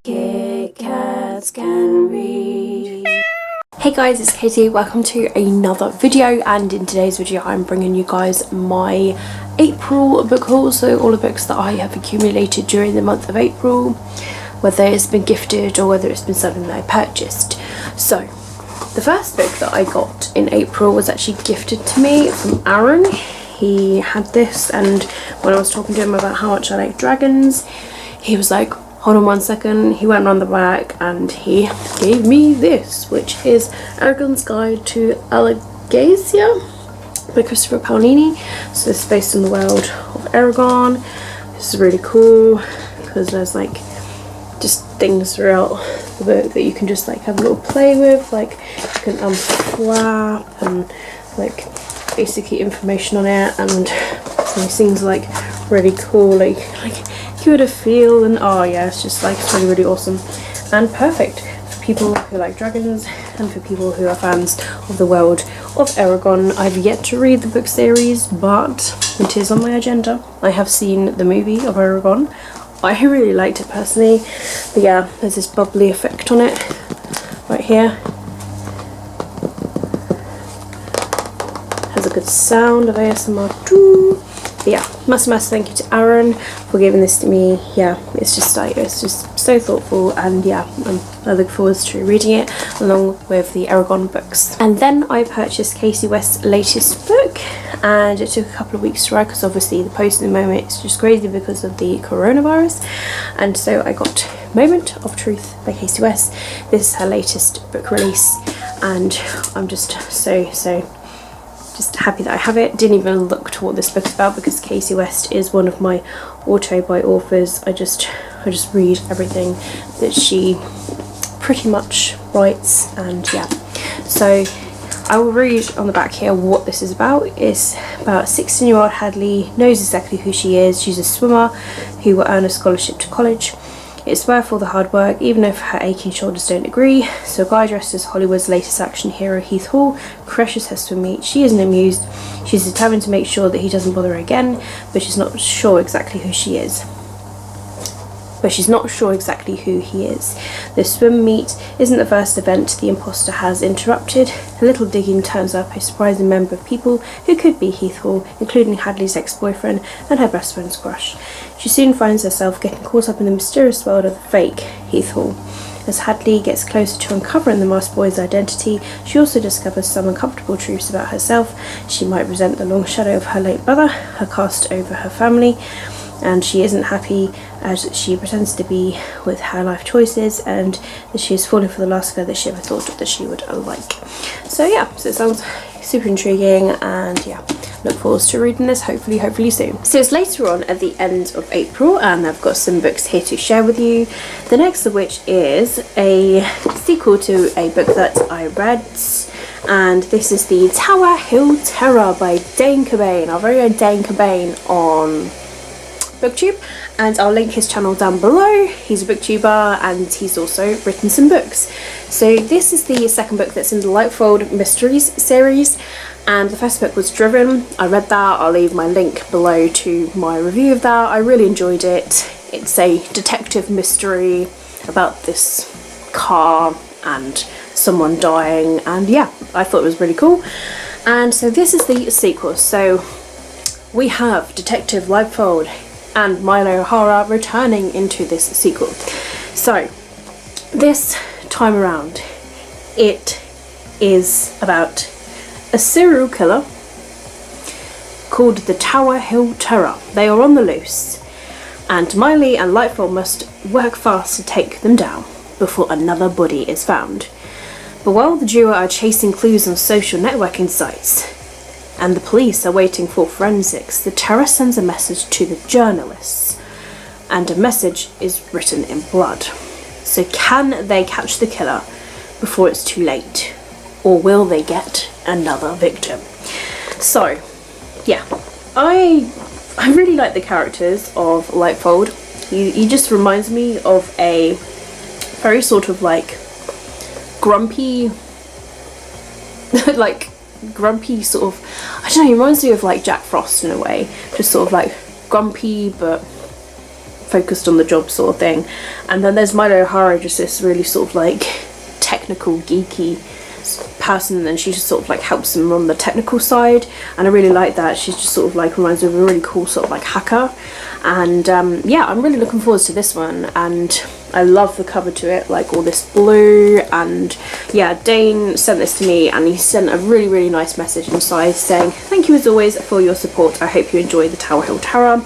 Kit Kats can read. Hey guys, it's Katie. Welcome to another video, and in today's video I'm bringing you guys my April book haul. So all the books that I have accumulated during the month of April, whether it's been gifted or whether it's been something that I purchased. So the first book that I got in April was actually gifted to me from Aaron. He had this, and when I was talking to him about how much I like dragons, he was like, hold on one second. He went around the back and he gave me this, which is Eragon's Guide to Alagaësia by Christopher Paolini. So this is based on the world of Eragon. This is really cool because there's like just things throughout the book that you can just like have a little play with, like you can unflap and like basically information on it, and these things are like really cool, like give it a feel, and oh yeah, it's just like it's really awesome and perfect for people who like dragons and for people who are fans of the world of Eragon. I've yet to read the book series, but it is on my agenda. I have seen the movie of Eragon. I really liked it personally, but yeah, there's this bubbly effect on it right here. Has a good sound of ASMR too. But yeah, massive thank you to Aaron for giving this to me. Yeah, it's just like, it's just so thoughtful, and yeah, I look forward to reading it along with the Eragon books. And then I purchased Kasie West's latest book, and it took a couple of weeks to write because obviously the post at the moment is just crazy because of the coronavirus. And so I got Moment of Truth by Kasie West. This is her latest book release, and I'm just so just happy that I have it. Didn't even look to what this book is about because Kasie West is one of my auto-buy authors. I just read everything that she pretty much writes, and yeah. So I will read on the back here what this is about. It's about 16-year-old Hadley knows exactly who she is. She's a swimmer who will earn a scholarship to college. It's worth all the hard work, even if her aching shoulders don't agree. So a guy dressed as Hollywood's latest action hero, Heath Hall, crushes her swim meet. She isn't amused. She's determined to make sure that he doesn't bother her again, but she's not sure exactly who she is. The swim meet isn't the first event the imposter has interrupted. A little digging turns up a surprising member of people who could be Heath Hall, including Hadley's ex-boyfriend and her best friend's crush. She soon finds herself getting caught up in the mysterious world of the fake Heath Hall. As Hadley gets closer to uncovering the masked boy's identity, she also discovers some uncomfortable truths about herself. She might resent the long shadow of her late brother, her cast over her family, and she isn't happy as she pretends to be with her life choices, and that she is falling for the last girl that she ever thought that she would like. So yeah, so it sounds super intriguing, and yeah, look forward to reading this hopefully soon. So it's later on at the end of April, and I've got some books here to share with you. The next of which is a sequel to a book that I read, and this is the Tower Hill Terror by Dane Cobain, our very own Dane Cobain on BookTube, and I'll link his channel down below. He's a booktuber and he's also written some books. So this is the second book that's in the Lightfold Mysteries series, and the first book was Driven. I read that. I'll leave my link below to my review of that. I really enjoyed it. It's a detective mystery about this car and someone dying, and yeah, I thought it was really cool. And so this is the sequel. So we have Detective Lightfold and Milo O'Hara returning into this sequel. So this time around it is about a serial killer called the Tower Hill Terror. They are on the loose, and Miley and Lightfold must work fast to take them down before another body is found. But while the duo are chasing clues on social networking sites and the police are waiting for forensics, the terror sends a message to the journalists, and a message is written in blood. So can they catch the killer before it's too late, or will they get another victim? So yeah, I really like the characters of Lightfold. He just reminds me of a very sort of like grumpy grumpy sort of, I don't know, he reminds me of like Jack Frost in a way, just sort of like grumpy but focused on the job sort of thing. And then there's Milo O'Hara, just this really sort of like technical, geeky person, and then she just sort of like helps him on the technical side, and I really like that. She's just sort of like reminds me of a really cool sort of like hacker. And yeah, I'm really looking forward to this one, and I love the cover to it, like all this blue. And yeah, Dane sent this to me, and he sent a really nice message inside saying, "Thank you as always for your support. I hope you enjoy the Tower Hill Terror."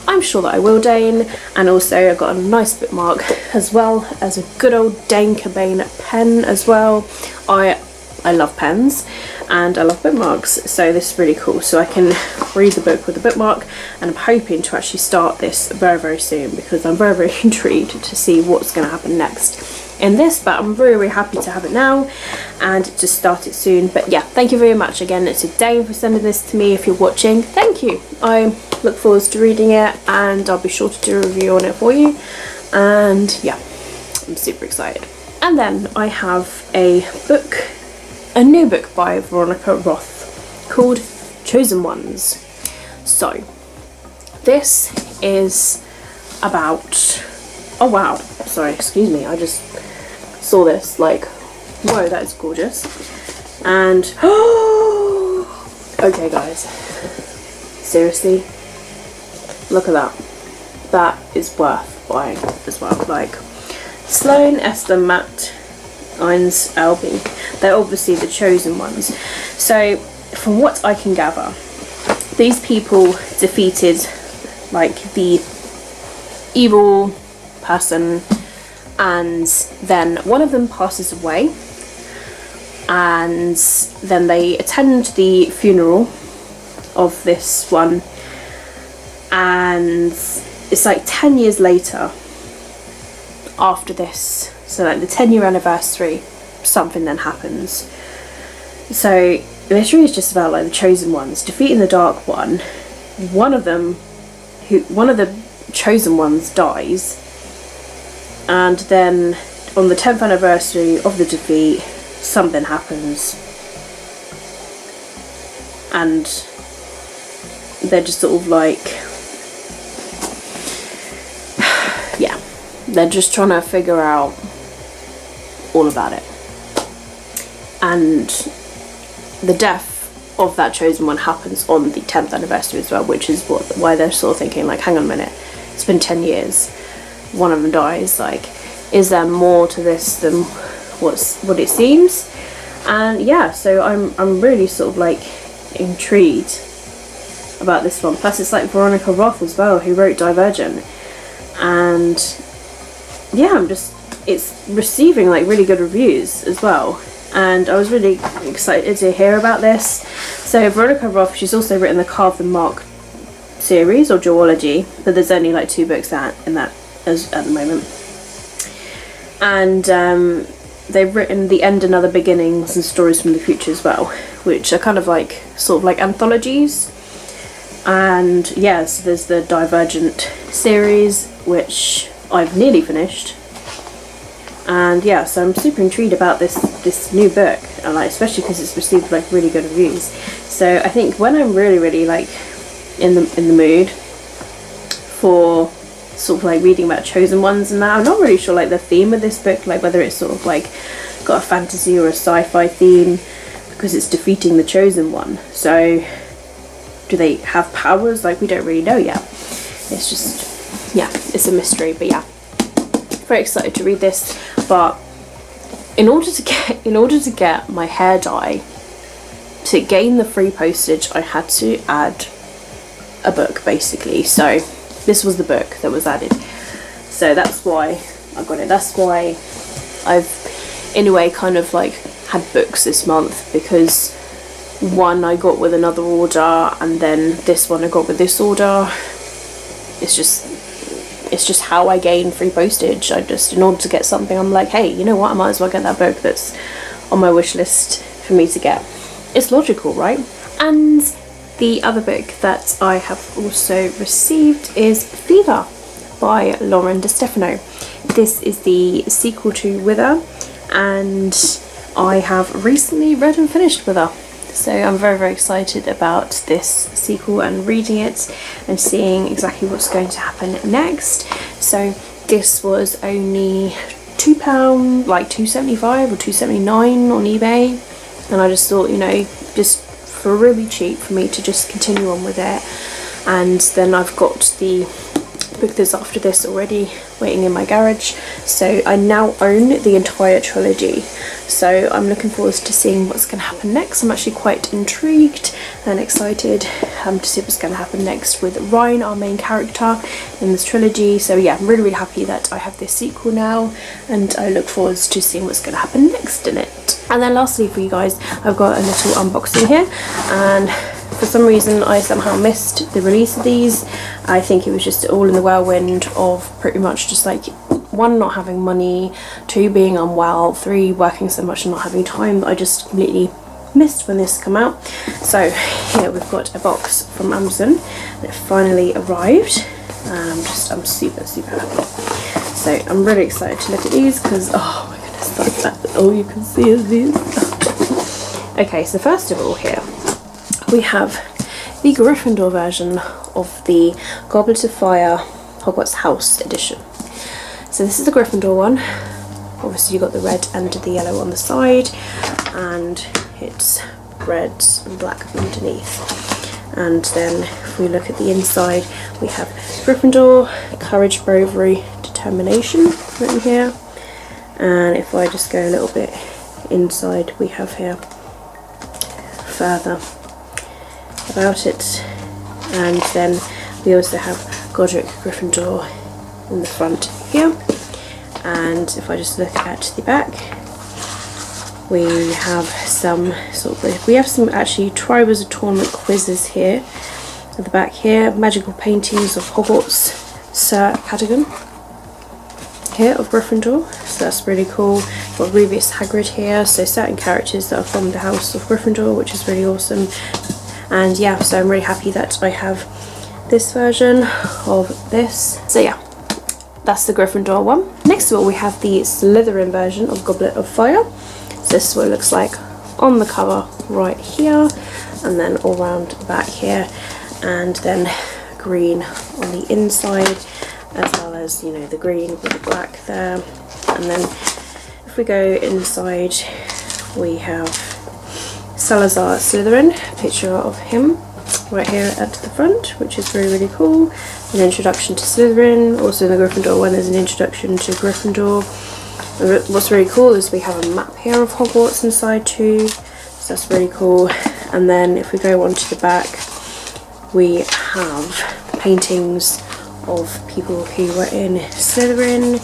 I'm sure that I will, Dane. And also I got a nice bookmark, as well as a good old Dane Cobain pen as well. I love pens and I love bookmarks, so this is really cool. So I can read the book with a bookmark, and I'm hoping to actually start this very soon, because I'm very intrigued to see what's going to happen next in this. But I'm really happy to have it now and to start it soon. But yeah, thank you very much again to Dane for sending this to me. If you're watching, thank you. I look forward to reading it, and I'll be sure to do a review on it for you. And yeah, I'm super excited. And then I have a new book by Veronica Roth called Chosen Ones. So this is about, oh wow, sorry, excuse me, I just saw this, like, whoa, that is gorgeous. And okay guys, seriously, look at that. That is worth buying as well. Like, Sloane Esther Matt Ines Albee, they're obviously the chosen ones. So from what I can gather, these people defeated like the evil person, and then one of them passes away, and then they attend the funeral of this one, and it's like 10 years later after this, so like the 10-year anniversary, something then happens. So this really is just about like the chosen ones defeating the dark one. One of the chosen ones dies, and then on the 10th anniversary of the defeat, something happens, and they're just sort of like, yeah, they're just trying to figure out all about it. And the death of that chosen one happens on the 10th anniversary as well, which is why they're sort of thinking like, hang on a minute, it's been 10 years, one of them dies, like, is there more to this than what it seems? And yeah, so I'm really sort of like intrigued about this one. Plus it's like Veronica Roth as well, who wrote Divergent, and yeah, it's receiving like really good reviews as well, and I was really excited to hear about this. So Veronica Roth, she's also written the Carve the Mark series or duology, but there's only like 2 books in that at the moment. And they've written The End and Other Beginnings and Stories from the Future as well, which are kind of like sort of like anthologies. And yeah, so there's the Divergent series, which I've nearly finished. And yeah, so I'm super intrigued about this new book, and like especially because it's received like really good reviews. So I think when I'm really like in the mood for sort of like reading about chosen ones and that, I'm not really sure like the theme of this book, like whether it's sort of like got a fantasy or a sci-fi theme, because it's defeating the chosen one. So do they have powers? Like, we don't really know yet. It's just, yeah, it's a mystery. But yeah, very excited to read this. But in order to get my hair dye, to gain the free postage, I had to add a book basically. So this was the book that was added, so that's why I got it. That's why I've in a way kind of like had books this month, because one I got with another order, and then this one I got with this order. It's just how I gain free postage. I just, in order to get something, I'm like, hey, you know what, I might as well get that book that's on my wish list for me to get. It's logical, right? And the other book that I have also received is Fever by Lauren De Stefano. This is the sequel to Wither, and I have recently read and finished Wither. So I'm very excited about this sequel and reading it and seeing exactly what's going to happen next. So this was only £2, like £2.75 or £2.79 on eBay, and I just thought, you know, just for really cheap for me to just continue on with it. And then I've got the booklets after this already waiting in my garage, so I now own the entire trilogy. So I'm looking forward to seeing what's going to happen next. I'm actually quite intrigued and excited to see what's going to happen next with Ryan, our main character in this trilogy. So yeah, I'm really happy that I have this sequel now, and I look forward to seeing what's going to happen next in it. And then lastly for you guys, I've got a little unboxing here, and for some reason I somehow missed the release of these. I think it was just all in the whirlwind of pretty much just like, 1, not having money, 2, being unwell, 3, working so much and not having time that I just completely missed when this came out. So here we've got a box from Amazon, and it finally arrived. I'm super happy. So I'm really excited to look at these because, oh my goodness, that's all you can see is these. Okay, so first of all here we have the Gryffindor version of the Goblet of Fire Hogwarts House edition. So this is the Gryffindor one. Obviously you've got the red and the yellow on the side, and it's red and black underneath. And then if we look at the inside, we have Gryffindor, courage, bravery, determination written here. And if I just go a little bit inside, we have here further about it. And then we also have Godric Gryffindor in the front here. And if I just look at the back, we have some actually Triwizard Tournament quizzes here at the back here, magical paintings of Hogwarts, Sir Cadogan here of Gryffindor, so that's really cool. Got Rubeus Hagrid here, so certain characters that are from the House of Gryffindor, which is really awesome. And yeah, so I'm really happy that I have this version of this. So yeah, that's the Gryffindor one. Next of all, we have the Slytherin version of Goblet of Fire. So this is what it looks like on the cover right here, and then all around the back here, and then green on the inside, as well as, you know, the green with the black there. And then if we go inside, we have Salazar Slytherin, picture of him right here at the front, which is really cool. An introduction to Slytherin. Also in the Gryffindor one, there's an introduction to Gryffindor. And what's really cool is we have a map here of Hogwarts inside too, so that's really cool. And then if we go on to the back, we have paintings of people who were in Slytherin,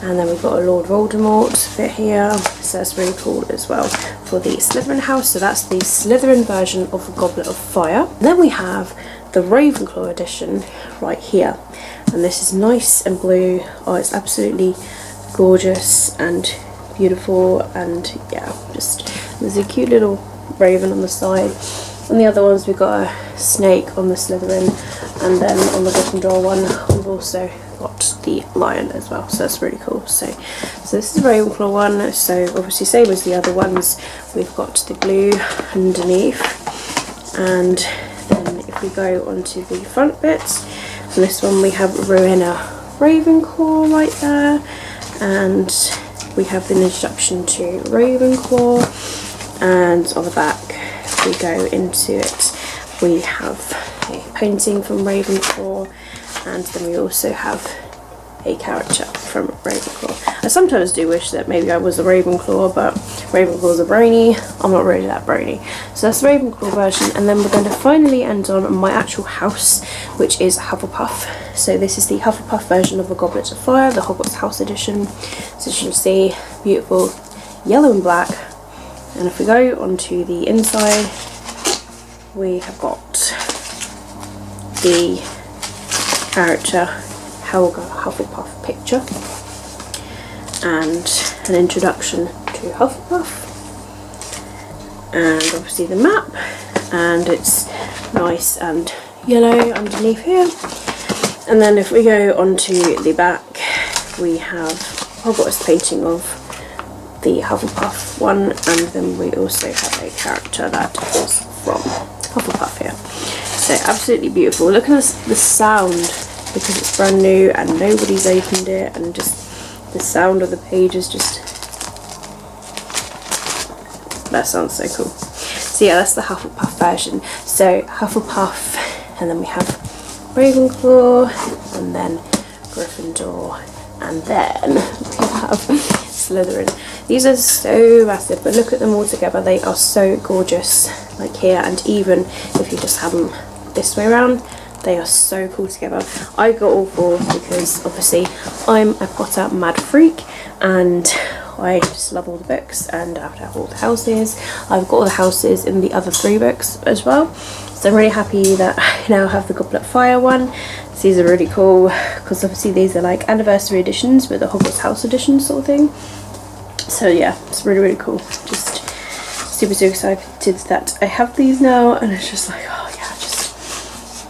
and then we've got a Lord Voldemort bit here, so that's really cool as well for the Slytherin house. So that's the Slytherin version of the Goblet of Fire. Then we have the Ravenclaw edition right here, and this is nice and blue. Oh, it's absolutely gorgeous and beautiful, and yeah, just there's a cute little raven on the side. On the other ones we've got a snake on the Slytherin, and then on the Gryffindor one we've also got the lion as well, so that's really cool. So this is the Ravenclaw one, so obviously same as the other ones, we've got the blue underneath. And then if we go onto the front bits, on this one we have Rowena Ravenclaw right there, and we have the introduction to Ravenclaw. And on the back we go into it, we have a painting from Ravenclaw, and then we also have a character from Ravenclaw. I sometimes do wish that maybe I was a Ravenclaw, but Ravenclaw's a brainy. I'm not really that brainy. So that's the Ravenclaw version, and then we're going to finally end on my actual house, which is Hufflepuff. So this is the Hufflepuff version of the Goblet of Fire, the Hogwarts House edition. So as you can see, beautiful yellow and black. And if we go onto the inside, we have got the character Helga Hufflepuff picture and an introduction to Hufflepuff, and obviously the map, and it's nice and yellow underneath here. And then if we go onto the back, we have Hogwarts painting of the Hufflepuff one, and then we also have a character that is from Hufflepuff here. So absolutely beautiful. Look at the sound because it's brand new and nobody's opened it, and just the sound of the pages just, that sounds so cool. So yeah, that's the Hufflepuff version. So Hufflepuff, and then we have Ravenclaw, and then Gryffindor, and then we have Slytherin. These are so massive, but look at them all together. They are so gorgeous, like here, and even if you just have them this way around, they are so cool together. I got all 4 because obviously I'm a Potter mad freak, and I just love all the books, and I have to have all the houses. I've got all the houses in the other 3 books as well, so I'm really happy that I now have the Goblet of Fire one. So these are really cool because obviously these are like anniversary editions with the Hogwarts House edition sort of thing. So yeah, it's really, really cool. Just super, super excited that I have these now, and it's just like, oh yeah, just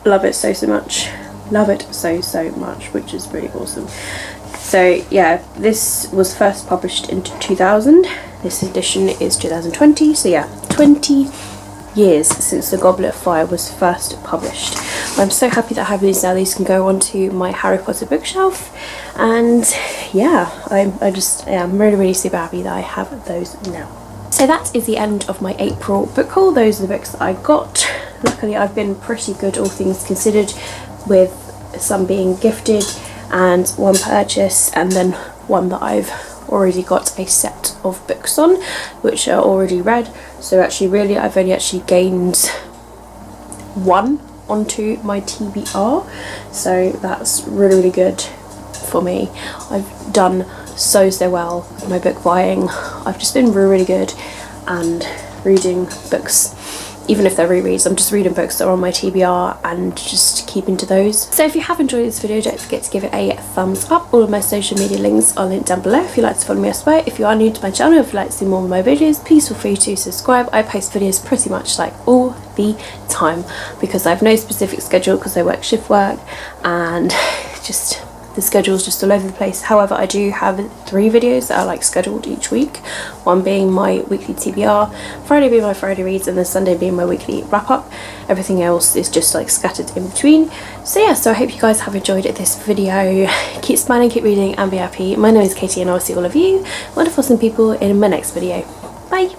love it so, so much. Love it so, so much, which is really awesome. So yeah, this was first published in 2000. This edition is 2020. So yeah, 20 years since the Goblet of Fire was first published. I'm so happy that I have these now. These can go onto my Harry Potter bookshelf, and yeah, I'm really, really super happy that I have those now. So that is the end of my April book haul. Those are the books that I got. Luckily, I've been pretty good, all things considered, with some being gifted and one purchase, and then one that I've already got a set of books on, which are already read. So actually, really, I've only actually gained 1 onto my TBR, so that's really, really good for me. I've done so well with my book buying. I've just been really, really good, and reading books, even if they're rereads, I'm just reading books that are on my TBR and just keeping to those. So if you have enjoyed this video, don't forget to give it a thumbs up. All of my social media links are linked down below if you'd like to follow me elsewhere. If you are new to my channel, if you'd like to see more of my videos, please feel free to subscribe. I post videos pretty much like all the time because I have no specific schedule because I work shift work, and just the schedule's just all over the place. However, I do have 3 videos that are like scheduled each week, one being my weekly TBR, Friday being my Friday reads, and then Sunday being my weekly wrap up. Everything else is just like scattered in between. So yeah, so I hope you guys have enjoyed this video. Keep smiling, keep reading, and be happy. My name is Katie, and I'll see all of you wonderful awesome people in my next video. Bye.